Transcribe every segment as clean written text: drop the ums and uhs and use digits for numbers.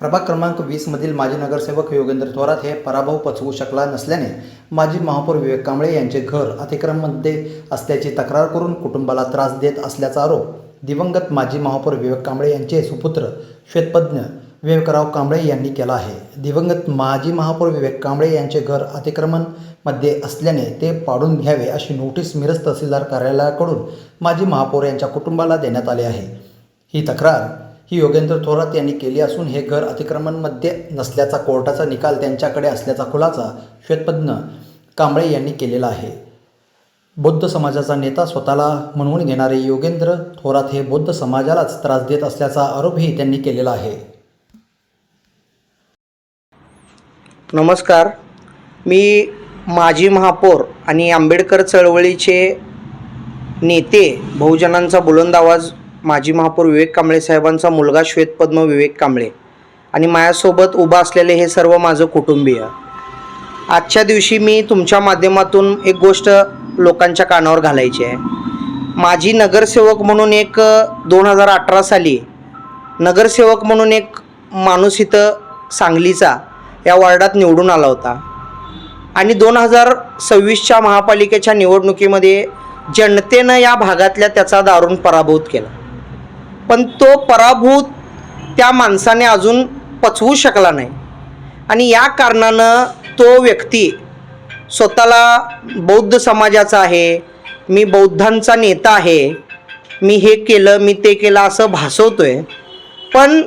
प्रभाग क्रमांक 20 मधील माजी नगरसेवक योगेंद्र थोरात हे पराभव पचवू शकला नसल्याने माजी महापौर विवेक कांबळे यांचे घर अतिक्रमणमध्ये असल्याची तक्रार करून कुटुंबाला त्रास देत असल्याचा आरोप दिवंगत माजी महापौर विवेक कांबळे यांचे सुपुत्र श्वेतपद्म विवेकराव कांबळे यांनी केला आहे। दिवंगत माजी महापौर विवेक कांबळे यांचे घर अतिक्रमणमध्ये असल्याने ते पाडून घ्यावे अशी नोटीस मिरज तहसीलदार कार्यालयाकडून माजी महापौर यांच्या कुटुंबाला देण्यात आली आहे। ही तक्रार योगेंद्र थोरात यांनी केली असून हे घर अतिक्रमणमध्ये नसल्याचा कोर्टाचा निकाल त्यांच्याकडे असल्याचा खुलासा श्वेतपद्म कांबळे यांनी केलेला आहे। बौद्ध समाजाचा नेता स्वतःला म्हणवून घेणारे योगेंद्र थोरात हे बौद्ध समाजालाच त्रास देत असल्याचा आरोपही त्यांनी केलेला आहे। नमस्कार, मी माजी महापौर आणि आंबेडकर चळवळीचे नेते, बहुजनांचा बुलंद आवाज माजी महापौर विवेक कांबळे साहेबांचा मुलगा श्वेतपद्म विवेक कांबळे आणि माझ्यासोबत उभा असलेले हे सर्व माझं कुटुंबीय। आजच्या दिवशी मी तुमच्या माध्यमातून एक गोष्ट लोकांच्या कानावर घालायची आहे। माजी नगरसेवक म्हणून एक 2018 साली नगरसेवक म्हणून एक माणूस इथं सांगलीचा या वार्डात निवडून आला होता आणि 2026च्या महापालिकेच्या निवडणुकीमध्ये जनतेनं या भागातल्या त्याचा दारुण पराभूत केला, पण तो पराभूत त्या माणसाने अजून पचवू शकला नाही आणि या कारणानं तो व्यक्ती स्वतःला बौद्ध समाजाचा आहे, मी बौद्धांचा नेता आहे, मी हे केलं मी ते केलं असं भासवतोय। पण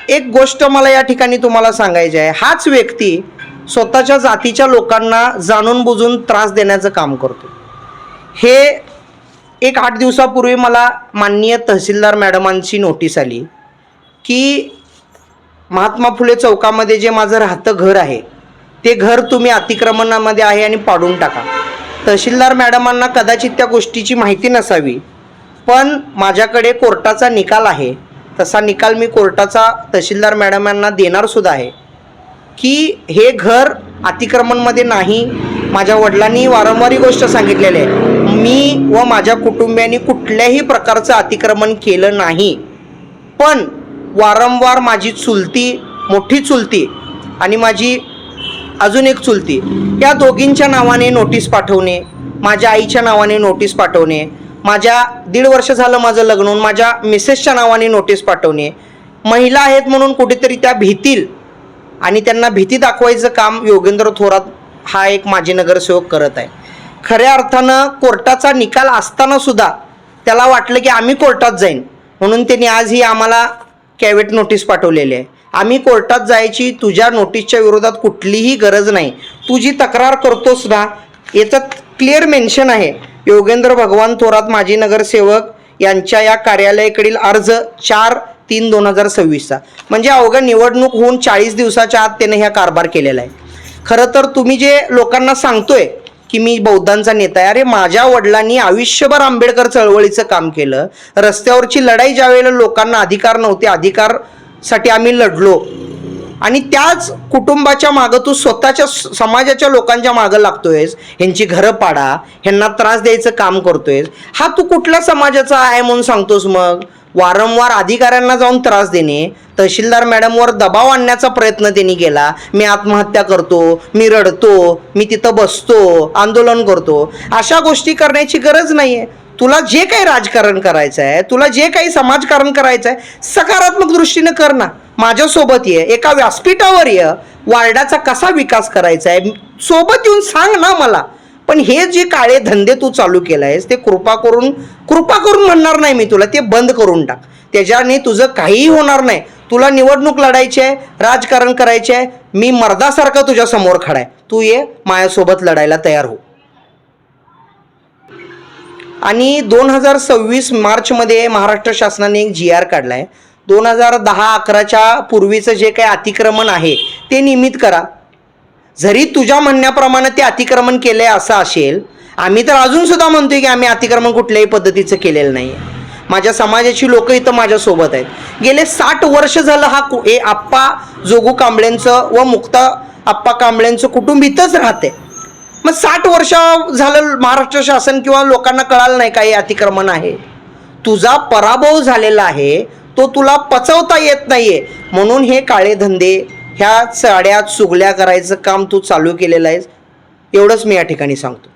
एक गोष्ट मला या ठिकाणी तुम्हाला सांगायची आहे, हाच व्यक्ती स्वतःच्या जातीच्या लोकांना जाणून बुजून त्रास देण्याचं काम करतो। हे एक 8 दिवसापूर्वी मला माननीय तहसीलदार मॅडमांची नोटीस आली की महात्मा फुले चौकामध्ये जे माझं राहतं घर आहे ते घर तुम्ही अतिक्रमणामध्ये आहे आणि पाडून टाका। तहसीलदार मॅडमांना कदाचित त्या गोष्टीची माहिती नसावी, पण माझ्याकडे कोर्टाचा निकाल आहे, तसा निकाल मी कोर्टाचा तहसीलदार मॅडमांना देणारसुद्धा आहे की हे घर अतिक्रमणमध्ये नाही। माझ्या वडिलांनी वारंवार ही गोष्ट सांगितलेली आहे, मी व माझ्या कुटुंबियांनी कुठल्याही प्रकारचं अतिक्रमण केलं नाही, पण वारंवार माझी चुलती, मोठी चुलती आणि माझी अजून एक चुलती, या दोघींच्या नावाने नोटीस पाठवणे, माझ्या आईच्या नावाने नोटीस पाठवणे, माझ्या 1.5 वर्ष झालं माझं लग्न होऊन माझ्या मिसेसच्या नावाने नोटीस पाठवणे, महिला आहेत म्हणून कुठेतरी त्या भीतील आणि त्यांना भीती दाखवायचं काम योगेंद्र थोरात हा एक माजी नगरसेवक करत आहे। खऱ्या अर्थानं कोर्टाचा निकाल असताना सुद्धा त्याला वाटलं की आम्ही कोर्टात जाईन, म्हणून त्यांनी आज ही आम्हाला कॅव्हेट नोटीस पाठवलेली आहे। आम्ही कोर्टात जायची तुझ्या नोटीसच्या विरोधात कुठलीही गरज नाही, तू जी तक्रार करतोस ना याच्यात क्लिअर मेन्शन आहे, योगेंद्र भगवान थोरात माजी नगरसेवक यांच्या या कार्यालयाकडील अर्ज 4/3/2026चा, म्हणजे अवघ्या निवडणूक होऊन 40 दिवसाच्या आत त्याने ह्या कारभार केलेला आहे। खरं तर तुम्ही जे लोकांना सांगतोय की मी बौद्धांचा नेता आहे, अरे माझ्या वडिलांनी आयुष्यभर आंबेडकर चळवळीचं काम केलं, रस्त्यावरची लढाई ज्यावेळेला लोकांना अधिकार नव्हते, अधिकारसाठी आम्ही लढलो आणि त्याच कुटुंबाच्या मागं तू स्वतःच्या समाजाच्या लोकांच्या मागं लागतोयस, ह्यांची घरं पाडा, ह्यांना त्रास द्यायचं काम करतोयस, हा तू कुठल्या समाजाचा आहे म्हणून सांगतोस? मग वारंवार अधिकाऱ्यांना जाऊन त्रास देणे, तहसीलदार मॅडमवर दबाव आणण्याचा प्रयत्न त्यांनी केला, मी आत्महत्या करतो, मी रडतो, मी तिथं बसतो, आंदोलन करतो, अशा गोष्टी करण्याची गरज नाही आहे। तुला जे काही राजकारण करायचं आहे, तुला जे काही समाजकारण करायचं आहे, सकारात्मक दृष्टीने कर ना, माझ्यासोबत ये, एका व्यासपीठावर ये, वार्डाचा कसा विकास करायचा आहे सोबत येऊन सांग ना मला। पण हे जे काळे धंदे तू चालू केला आहेस ते कृपा करून म्हणणार नाही मी तुला, ते बंद करून टाक, त्याच्याने तुझं काहीही होणार नाही। तुला निवडणूक लढायची आहे, राजकारण करायचे आहे, मी मर्दासारखा तुझ्या समोर खडा आहे, तू ये माझ्यासोबत लढायला तयार हो। आणि 2026 मार्चमध्ये महाराष्ट्र शासनाने एक GR काढला आहे, 2010-11च्या पूर्वीचं जे काही अतिक्रमण आहे ते नियमित करा। जरी तुझ्या म्हणण्याप्रमाणे ते अतिक्रमण केलंय असं असेल, आम्ही तर अजून सुद्धा म्हणतोय की आम्ही अतिक्रमण कुठल्याही पद्धतीचं केलेलं नाही आहे। माझ्या समाजाची लोक इथं माझ्यासोबत आहेत, गेले 60 वर्ष झालं हे आप्पा जोगू कांबळेंचं व मुक्ता आप्पा कांबळेंचं कुटुंब इथंच राहते। मग 60 वर्ष झालं महाराष्ट्र शासन किंवा लोकांना कळालं नाही काही अतिक्रमण आहे? तुझा पराभव झालेला आहे, तो तुला पचवता येत नाहीये, म्हणून हे काळे धंदे, ह्या साड्या चुगल्या करायचं काम तू चालू केलेलं आहेस. एवढंच मी या ठिकाणी सांगतो.